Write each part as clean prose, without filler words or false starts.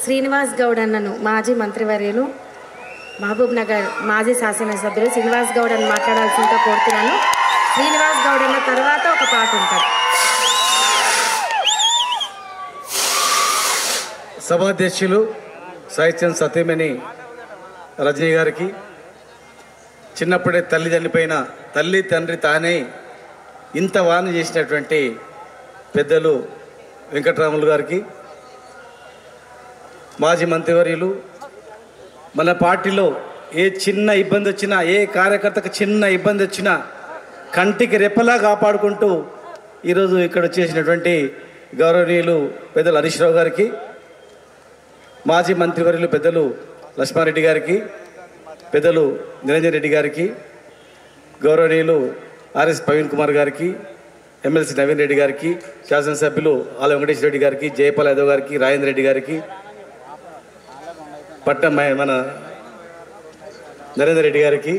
శ్రీనివాస్ గౌడ్ అన్నను మాజీ మంత్రివర్యులు మహబూబ్ నగర్ మాజీ శాసనసభ్యులు శ్రీనివాస్ గౌడ్ అని మాట్లాడాల్సిందిగా కోరుతున్నాను. శ్రీనివాస్ గౌడ్ అన్న తర్వాత ఒక పాట ఉంటుంది. సభాధ్యక్షులు సాహిత్యం సత్యమణి రజనీ గారికి, చిన్నప్పుడే తల్లి చనిపోయిన తల్లి తండ్రి తానే ఇంత వాన చేసినటువంటి పెద్దలు వెంకటరాములు గారికి, మాజీ మంత్రివర్యులు, మన పార్టీలో ఏ చిన్న ఇబ్బంది వచ్చినా, ఏ కార్యకర్తకు చిన్న ఇబ్బంది వచ్చినా కంటికి రెప్పలా కాపాడుకుంటూ ఈరోజు ఇక్కడ వచ్చేసినటువంటి గౌరవనీయులు పెద్దలు హరీష్ రావు గారికి, మాజీ మంత్రివర్యులు పెద్దలు లక్ష్మారెడ్డి గారికి, పెద్దలు నిరంజన్ రెడ్డి గారికి, గౌరవనీయులు ఆర్ఎస్ ప్రవీణ్ కుమార్ గారికి, ఎమ్మెల్సీ నవీన్ రెడ్డి గారికి, శాసనసభ్యులు ఆల వెంకటేశ్వర రెడ్డి గారికి, జయపాల్ యాదవ్ గారికి, రాజేంద్ర రెడ్డి గారికి, మన నరేందర్ రెడ్డి గారికి,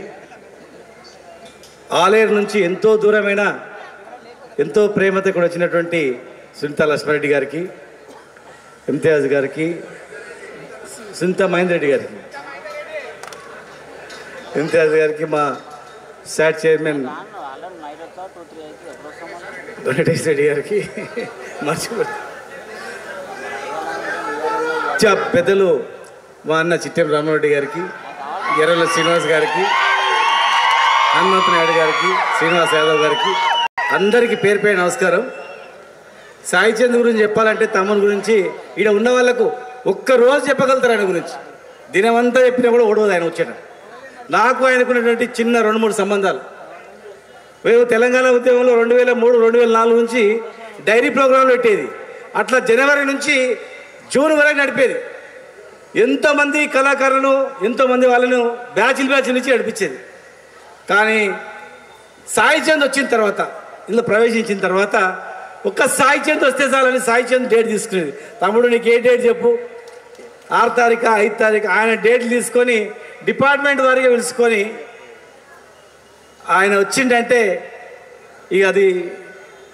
ఆలేరు నుంచి ఎంతో దూరమైన ఎంతో ప్రేమతో ఇక్కడ వచ్చినటువంటి సునీత లక్ష్మారెడ్డి గారికి, ఇంతియాజ్ గారికి, సునీత మహేందర్ రెడ్డి గారికి, ఇంతియాజ్ గారికి, మా శాట్ చైర్మన్ వెంకటేశ్వర రెడ్డి గారికి, పెద్దలు మా అన్న చిట్టెం రామారెడ్డి గారికి, ఎర్రల శ్రీనివాస్ గారికి, హనుమంత నాయుడు గారికి, శ్రీనివాస్ యాదవ్ గారికి, అందరికీ పేరు పేరు నమస్కారం. సాయి చంద్ గురించి చెప్పాలంటే తమ్ముని గురించి ఇక్కడ ఉన్న వాళ్ళకు ఒక్కరోజు చెప్పగలుగుతారు. ఆయన గురించి దినమంతా చెప్పినా కూడా ఓడవదు ఆయన వచ్చేట. నాకు ఆయనకున్నటువంటి చిన్న 2-3 సంబంధాలు. మేము తెలంగాణ ఉద్యమంలో 2003, 2004 నుంచి డైరీ ప్రోగ్రాంలు పెట్టేది. అట్లా జనవరి నుంచి జూన్ వరకు నడిపేది. ఎంతోమంది కళాకారులను, ఎంతోమంది వాళ్ళను బ్యాచ్లు నుంచి నడిపించేది. కానీ సాయి చంద్ వచ్చిన తర్వాత, ఇందులో ప్రవేశించిన తర్వాత ఒక్క సాయి చంద్ వస్తే చాలని సాయి చంద్ డేట్ తీసుకునేది. తమ్ముడు నీకు ఏ డేట్ చెప్పు, 6 తారీఖు 5 తారీఖు ఆయన డేట్లు తీసుకొని డిపార్ట్మెంట్ వారిగా పిలుచుకొని ఆయన వచ్చిండంటే ఇక అది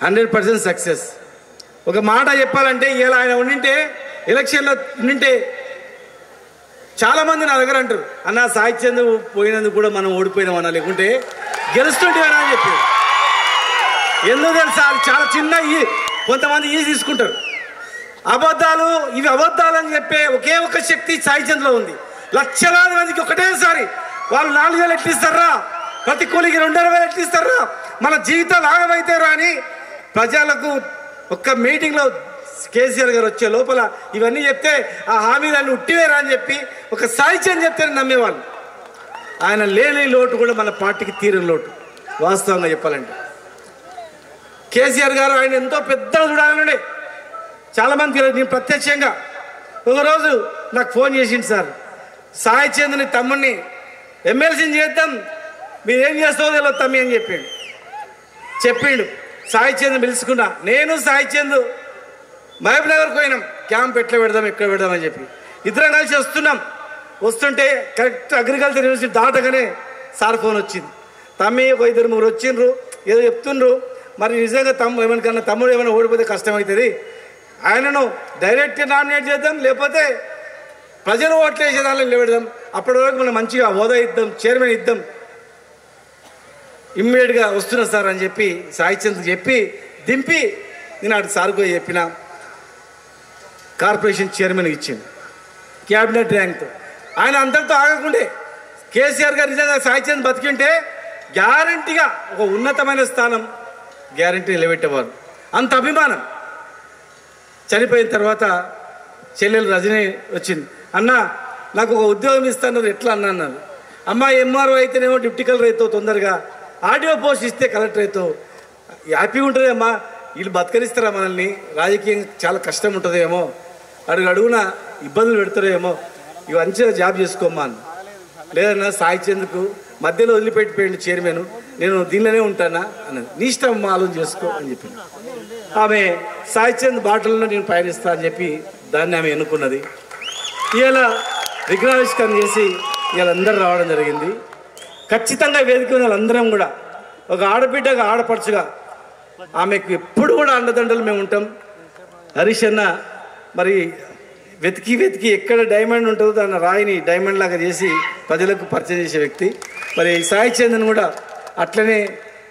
100% సక్సెస్. ఒక మాట చెప్పాలంటే ఇలా ఆయన ఉండింటే, ఎలక్షన్లో ఉండింటే చాలామంది నా దగ్గర అంటారు, అన్న సాయి చంద్ పోయినందుకు కూడా మనం ఓడిపోయినామన్నా, లేకుంటే గెలుస్తుంటేనా అని చెప్పి. ఎందుకు తెలుసా, చాలా చిన్న కొంతమంది ఈజీ తీసుకుంటారు. అబద్ధాలు, ఇవి అబద్ధాలు అని చెప్పే ఒకే ఒక శక్తి సాయి చంద్లో ఉంది. లక్షలాది మందికి ఒకటేసారి వాళ్ళు 4,000 ఎట్లిస్తారా, ప్రతి కూలికి 2,000 ఎట్లిస్తారా, మన జీవితాలు ఆగమైతారా అని ప్రజలకు ఒక్క మీటింగ్లో కేసీఆర్ గారు వచ్చే లోపల ఇవన్నీ చెప్తే ఆ హామీలన్నీ ఉట్టివేరా అని చెప్పి ఒక సాయి చంద్ చెప్తే నమ్మేవాళ్ళు. ఆయన లేని లోటు కూడా మన పార్టీకి తీరని లోటు. వాస్తవంగా చెప్పాలంటే కేసీఆర్ గారు ఆయన ఎంతో పెద్దగా చూడాలనుండే. చాలామంది నేను ప్రత్యక్షంగా ఒకరోజు నాకు ఫోన్ చేసిండు, సార్ సాయి చంద్ని తమ్ముడిని ఎమ్మెల్సీని చేద్దాం, మీరేం చేస్తావో తెలియదు తమ్మి అని చెప్పిండు. సాయి చంద్ పిలుచుకున్నా. నేను సాయి చంద్ మహబూబ్ నగర్ పోయినాం, క్యాంప్ ఎట్లా పెడదాం ఎక్కడ పెడదామని చెప్పి ఇద్దరం కలిసి వస్తుంటే కరెక్ట్ అగ్రికల్చర్ యూనివర్సిటీ దాటగానే సార్ ఫోన్ వచ్చింది. తమ్మి ఒక 2-3 వచ్చిండ్రు, ఏదో చెప్తుండ్రు, మరి నిజంగా తమ్ముడు ఏమైనా ఓడిపోతే కష్టమవుతుంది, ఆయనను డైరెక్ట్ నామినేట్ చేద్దాం, లేకపోతే ప్రజలు ఓట్లు వేసేదాన్ని నిలబెడదాం, అప్పటి వరకు మనం మంచిగా హోదా ఇద్దాం, చైర్మన్ ఇద్దాం, ఇమ్మీడియట్గా వస్తున్నా సార్ అని చెప్పి సాయి చంద్ చెప్పి దింపి నేను అటు సార్కు చెప్పిన. కార్పొరేషన్ చైర్మన్ ఇచ్చింది క్యాబినెట్ ర్యాంక్తో. ఆయన అందరితో ఆగకుండే కేసీఆర్ గారు నిజంగా సాయి చంద్ బతికింటే గ్యారంటీగా ఒక ఉన్నతమైన స్థానం గ్యారంటీ నిలబెట్టేవారు. అంత అభిమానం. చనిపోయిన తర్వాత చెల్లెలు రజనీ వచ్చింది, అన్న నాకు ఒక ఉద్యోగం ఇస్తాను ఎట్లా అన్నారు. అమ్మ ఎంఆర్ఓ అయితేనేమో డిప్యూటీ కలెక్టర్ అవుతావు, తొందరగా ఆర్డీఓ పోస్ట్ ఇస్తే కలెక్టర్ అవుతావు, హ్యాపీగా ఉంటుంది అమ్మా, వీళ్ళు బతకరిస్తారా మనల్ని, రాజకీయంగా చాలా కష్టం ఉంటుందేమో, అడుగున ఇబ్బందులు పెడతారేమో, ఇవి మంచిగా జాబ్ చేసుకోమ్మా అని. లేదన్నా సాయి చంద్కు మధ్యలో వదిలిపెట్టిపోయింది చైర్మన్, నేను దీనిలోనే ఉంటానా అన్నది. నీ ఇష్టం ఆలోచన చేసుకో అని చెప్పింది. ఆమె సాయి చంద్ బాటల్లో నేను పయనిస్తా అని చెప్పి దాన్ని ఆమె ఎన్నుకున్నది. ఇవాళ విగ్రహావిష్కరణ చేసి ఇవాళ అందరూ రావడం జరిగింది. ఖచ్చితంగా వేదిక వాళ్ళందరం కూడా ఒక ఆడబిడ్డగా, ఆడపడుచుగా ఆమెకు ఎప్పుడు కూడా అండదండలు మేము ఉంటాం. హరీష్ అన్న మరి వెతికి వెతికి ఎక్కడ డైమండ్ ఉంటుందో దాన్ని రాయిని డైమండ్ లాగా చేసి ప్రజలకు పరిచయం చేసే వ్యక్తి. మరి సాయి చంద్ని కూడా అట్లనే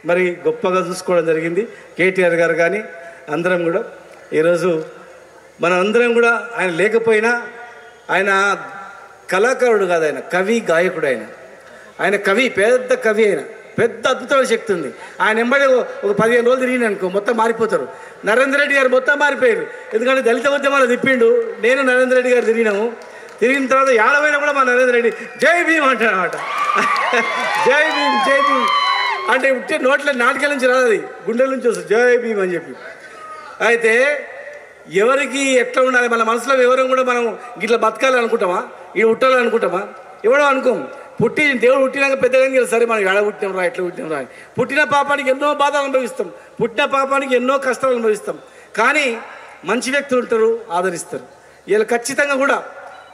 మరి గొప్పగా చూసుకోవడం జరిగింది. కేటీఆర్ గారు కానీ అందరం కూడా ఈరోజు మనం అందరం కూడా ఆయన లేకపోయినా ఆయన కళాకారుడు కాదు, ఆయన కవి గాయకుడు. ఆయన కవి, పెద్ద కవి, ఆయన పెద్ద అద్భుతమైన శక్తి ఉంది. ఆయన ఎంబడి ఒక 15 రోజులు తిరిగిన అనుకో మొత్తం మారిపోతారు. నరేంద్ర రెడ్డి గారు మొత్తం మారిపోయారు. ఎందుకంటే దళిత ఉద్యమాలు తిప్పిండు, నేను నరేంద్ర రెడ్డి గారు తిరిగినాము. తిరిగిన తర్వాత 50 కూడా మా నరేంద్ర రెడ్డి జై భీమ్ అంటాడు అనమాట. జై భీమ్ జై భీమ్ అంటే ఉట్టే నోట్ల నాటకాల నుంచి రాదు, అది గుండెల నుంచి వస్తుంది జై భీమ్ అని చెప్పి. అయితే ఎవరికి ఎట్లా ఉండాలి, మన మనసులో ఎవరం కూడా మనం ఇట్లా బతకాలి అనుకుంటామా, ఇవి పుట్టాలి అనుకుంటామా? ఎవడో అనుకోం. దేవుడు పుట్టినాక పెద్దగా సరే మనం ఎడ పుట్టినాం రా, ఎట్లా పుట్టినాం రా. పుట్టిన పాపానికి ఎన్నో బాధలు అనుభవిస్తాం, పుట్టిన పాపానికి ఎన్నో కష్టాలు అనుభవిస్తాం. కానీ మంచి వ్యక్తులు ఉంటారు, ఆదరిస్తారు. వీళ్ళు ఖచ్చితంగా కూడా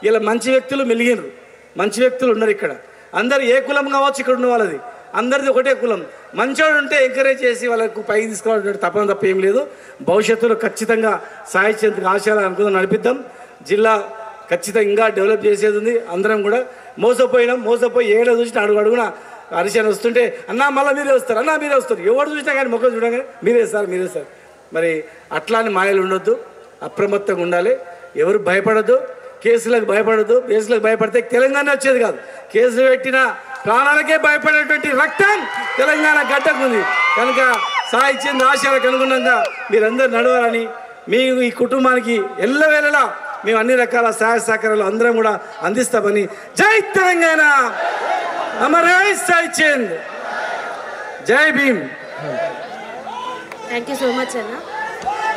ఇలా మంచి వ్యక్తులు మెలిగినరు, మంచి వ్యక్తులు ఉన్నారు ఇక్కడ. అందరు ఏ కులం కావచ్చు ఇక్కడ ఉన్న వాళ్ళది, అందరిది ఒకటే కులం. మంచోడు ఉంటే ఎంకరేజ్ చేసి వాళ్ళకు పైకి తీసుకురావడం తప్పని తప్ప ఏం లేదు. భవిష్యత్తులో ఖచ్చితంగా సాయి చంద్కి ఆశయాలు అనుకుందాం, నడిపిద్దాం. జిల్లా ఖచ్చితంగా ఇంకా డెవలప్ చేసేది ఉంది. అందరం కూడా మోసపోయి ఏడో చూసినా అడుగున హరిశన్ వస్తుంటే అన్నా మళ్ళీ మీరే వస్తారు, అన్నా మీరే వస్తారు. ఎవరు చూసినా కానీ ముఖం చూడగానే మీరే సార్. మరి అట్లాని మాయలు ఉండొద్దు, అప్రమత్తంగా ఉండాలి. ఎవరు భయపడద్దు, కేసులకు భయపడద్దు. కేసులకు భయపడితే తెలంగాణ వచ్చేది కాదు. కేసులు పెట్టిన ప్రాణాలకే భయపడేటువంటి రక్తం తెలంగాణ గడ్డకు ఉంది. కనుక సాయి చంద్ ఆశయాలకు అనుగుణంగా మీరందరూ నడవాలని, మీ ఈ కుటుంబానికి ఎల్లవేళలా మేము అన్ని రకాల సహాయ సహకారాలు అందరం కూడా అందిస్తామని. జై తెలంగాణ, అమరై సాయి చంద్, జై Bhim. Thank you so much అన్న.